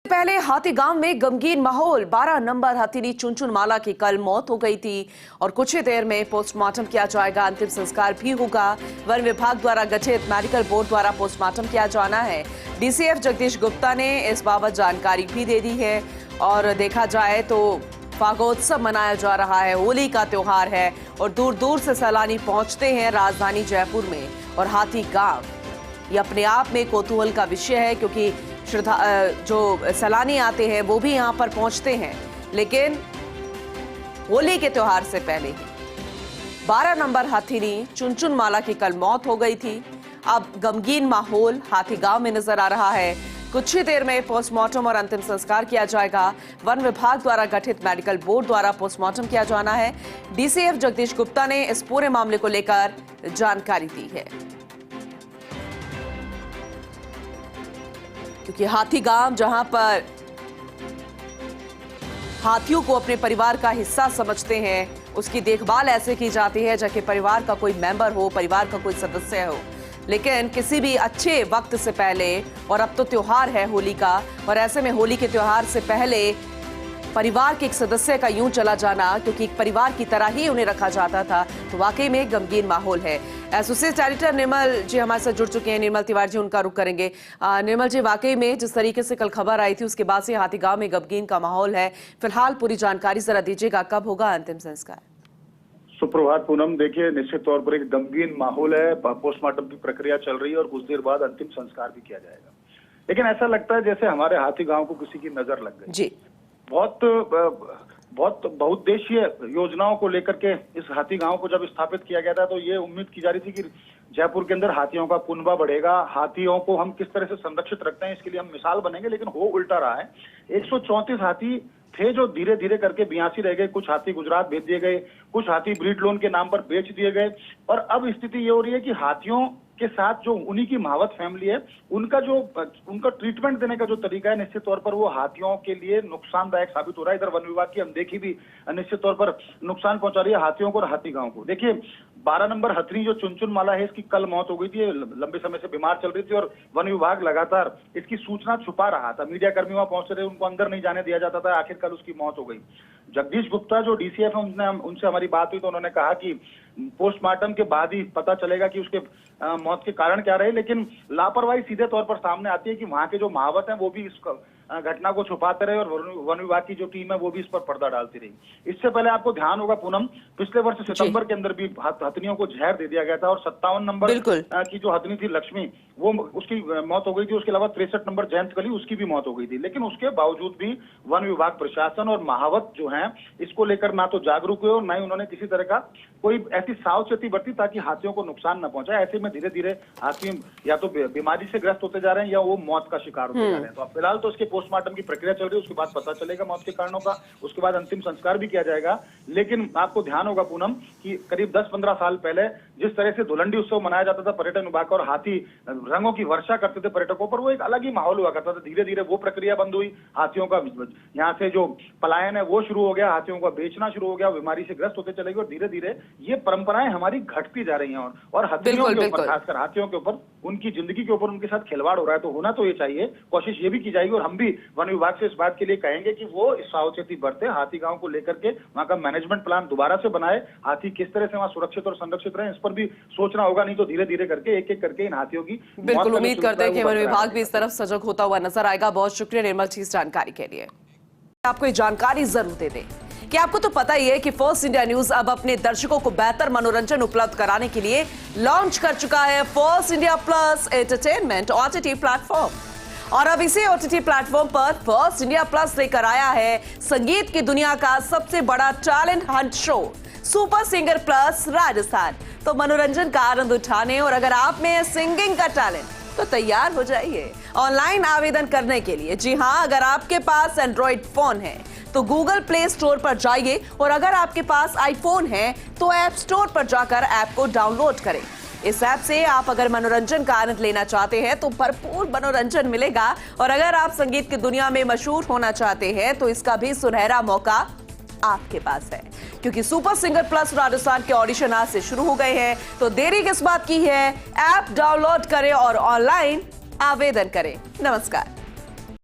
पहले हाथीगांव में गमगीन माहौल। 12 नंबर हथीनी चुनचुनमाला की कल मौत हो गई थी और कुछ ही देर में पोस्टमार्टम किया जाएगा, अंतिम संस्कार भी होगा। वन विभाग द्वारा गठित मेडिकल बोर्ड द्वारा पोस्टमार्टम किया जाना है। डीसीएफ जगदीश गुप्ता ने इस बाबत जानकारी भी दे दी है। और देखा जाए तो फागोत्सव मनाया जा रहा है, होली का त्योहार है और दूर दूर से सैलानी पहुंचते हैं राजधानी जयपुर में। और हाथीगांव ये अपने आप में कौतूहल का विषय है, क्योंकि जो सैलानी आते हैं वो भी यहाँ पर पहुंचते हैं। लेकिन होली के त्योहार से पहले ही 12 नंबर हथीनी चुनचुनमाला की कल मौत हो गई थी। अब गमगीन माहौल हाथीगांव में नजर आ रहा है। कुछ ही देर में पोस्टमार्टम और अंतिम संस्कार किया जाएगा। वन विभाग द्वारा गठित मेडिकल बोर्ड द्वारा पोस्टमार्टम किया जाना है। डीसीएफ जगदीश गुप्ता ने इस पूरे मामले को लेकर जानकारी दी है, क्योंकि हाथीगांव जहां पर हाथियों को अपने परिवार का हिस्सा समझते हैं, उसकी देखभाल ऐसे की जाती है जैसे परिवार का कोई मेंबर हो, परिवार का कोई सदस्य हो। लेकिन किसी भी अच्छे वक्त से पहले, और अब तो त्योहार है होली का, और ऐसे में होली के त्योहार से पहले परिवार के एक सदस्य का यूं चला जाना, क्योंकि एक परिवार की तरह ही उन्हें रखा जाता था, तो वाकई में गमगीन माहौल है। एसोसिएट एडिटर निर्मल जी हमारे साथ जुड़ चुके हैं। निर्मल तिवारी जी, उनका रुख करेंगे। निर्मल जी, वाकई में जिस तरीके से कल खबर आई थी उसके बाद से हाथीगांव में गमगीन का माहौल है। फिलहाल पूरी जानकारी जरा दीजिएगा, कब होगा अंतिम संस्कार? सुप्रभात पूनम। देखिए, निश्चित तौर पर एक गमगीन माहौल है। पोस्टमार्टम की प्रक्रिया चल रही है और कुछ देर बाद अंतिम संस्कार भी किया जाएगा। लेकिन ऐसा लगता है जैसे हमारे हाथीगांव को किसी की नजर लग गई जी। बहुत बहुउद्देशीय योजनाओं को लेकर के इस हाथीगांव को जब स्थापित किया गया था तो ये उम्मीद की जा रही थी कि जयपुर के अंदर हाथियों का कुनबा बढ़ेगा, हाथियों को हम किस तरह से संरक्षित रखते हैं इसके लिए हम मिसाल बनेंगे। लेकिन हो उल्टा रहा है। 134 हाथी थे जो धीरे धीरे करके 82 रह गए। कुछ हाथी गुजरात भेज दिए गए, कुछ हाथी ब्रीड लोन के नाम पर बेच दिए गए। और अब स्थिति ये हो रही है कि हाथियों के साथ जो उन्हीं की महावत फैमिली है, उनका ट्रीटमेंट देने का जो तरीका है, निश्चित तौर पर वो हाथियों के लिए नुकसानदायक साबित हो रहा है। इधर वन विभाग की अनदेखी भी निश्चित तौर पर नुकसान पहुंचा रही है हाथियों को और हाथीगांव को। देखिए, 12 नंबर हथनी जो चुनचुनमाला है, इसकी कल मौत हो गई थी। लंबे समय से बीमार चल रही थी और वन विभाग लगातार इसकी सूचना छुपा रहा था। मीडिया कर्मी वहां पहुंच रहे, उनको अंदर नहीं जाने दिया जाता था। आखिरकार उसकी मौत हो गई। जगदीश गुप्ता जो डीसीएफ है, उनसे हमारी बात हुई तो उन्होंने कहा कि पोस्टमार्टम के बाद ही पता चलेगा कि उसके मौत के कारण क्या रहे। लेकिन लापरवाही सीधे तौर पर सामने आती है कि वहां के जो महावत हैं वो भी इस घटना को छुपाते रहे और वन विभाग की जो टीम है वो भी इस पर पर्दा डालती रही। इससे पहले आपको ध्यान होगा पूनम, पिछले वर्ष सितंबर के अंदर भी हथनियों को जहर दे दिया गया था और 57 नंबर की जो हथनी थी लक्ष्मी, वो उसकी मौत हो गई थी। उसके अलावा 63 नंबर जयंत कली, उसकी भी मौत हो गई थी। लेकिन उसके बावजूद भी वन विभाग प्रशासन और महावत जो है इसको लेकर ना तो जागरूक हुए और ना ही उन्होंने किसी तरह का कोई ऐसी सावचेती बरती ताकि हाथियों को नुकसान न पहुंचाए। ऐसे में धीरे धीरे हाथी या तो बीमारी से ग्रस्त होते जा रहे हैं या वो मौत का शिकार होते जा रहे हैं। तो अब फिलहाल तो इसके पोस्टमार्टम की प्रक्रिया चल रही है, उसके बाद पता चलेगा मौत के कारणों का, उसके बाद अंतिम संस्कार भी किया जाएगा। लेकिन आपको ध्यान होगा पूनम कि करीब 10-15 साल पहले जिस तरह से धुलंडी उत्सव मनाया जाता था पर्यटन विभाग और हाथी रंगों की वर्षा करते थे पर्यटकों पर, वो एक अलग ही माहौल हुआ करता था। धीरे धीरे वो प्रक्रिया बंद हुई। हाथियों का यहाँ से जो पलायन है वो शुरू हो गया, हाथियों का बेचना शुरू हो गया, बीमारी से ग्रस्त होते चले गए और धीरे धीरे ये परंपराएं हमारी घटती जा रही हैं। और हथियों के ऊपर, खासकर हाथियों के ऊपर, उनकी जिंदगी के ऊपर उनके साथ खिलवाड़ हो रहा है। तो होना तो ये चाहिए, कोशिश ये भी की जाएगी और हम भी वन विभाग से इस बात के लिए कहेंगे कि वो सावचेती बरते, हाथीगांव को लेकर के वहां का मैनेजमेंट प्लान दोबारा से बनाए। हाथी किस तरह से वहां सुरक्षित और संरक्षित रहे, इस पर भी सोचना होगा। नहीं तो धीरे धीरे करके एक एक करके इन हाथियों की बिल्कुल उम्मीद करते हैं कि वन विभाग भी इस तरफ सजग होता हुआ नजर आएगा। बहुत शुक्रिया निर्मल जी इस जानकारी के लिए। आपको ये जानकारी जरूर दे दें कि आपको तो पता ही है कि फर्स्ट इंडिया न्यूज अब अपने दर्शकों को बेहतर मनोरंजन उपलब्ध कराने के लिए लॉन्च कर चुका है first India plus entertainment OTT platform. और अब इसी ओटीटी प्लेटफॉर्म पर फर्स्ट इंडिया प्लस लेकर आया है संगीत की दुनिया का सबसे बड़ा talent Hunt show super singer plus Rajasthan. तो मनोरंजन का आनंद उठाने और अगर आप में है सिंगिंग का टैलेंट तो तैयार हो जाइए ऑनलाइन आवेदन करने के लिए। जी हां, अगर आपके पास एंड्रॉइड फोन है तो गूगल प्ले स्टोर पर जाइए और अगर आपके पास आईफोन है तो ऐप स्टोर पर जाकर ऐप को डाउनलोड करें। इस ऐप से आप अगर मनोरंजन का आनंद लेना चाहते हैं तो भरपूर मनोरंजन मिलेगा और अगर आप संगीत की दुनिया में मशहूर होना चाहते हैं तो इसका भी सुनहरा मौका आपके पास है, क्योंकि सुपर सिंगर प्लस राजस्थान के ऑडिशन आज से शुरू हो गए हैं। तो देरी किस बात की है, ऐप डाउनलोड करें और ऑनलाइन आवेदन करें। नमस्कार।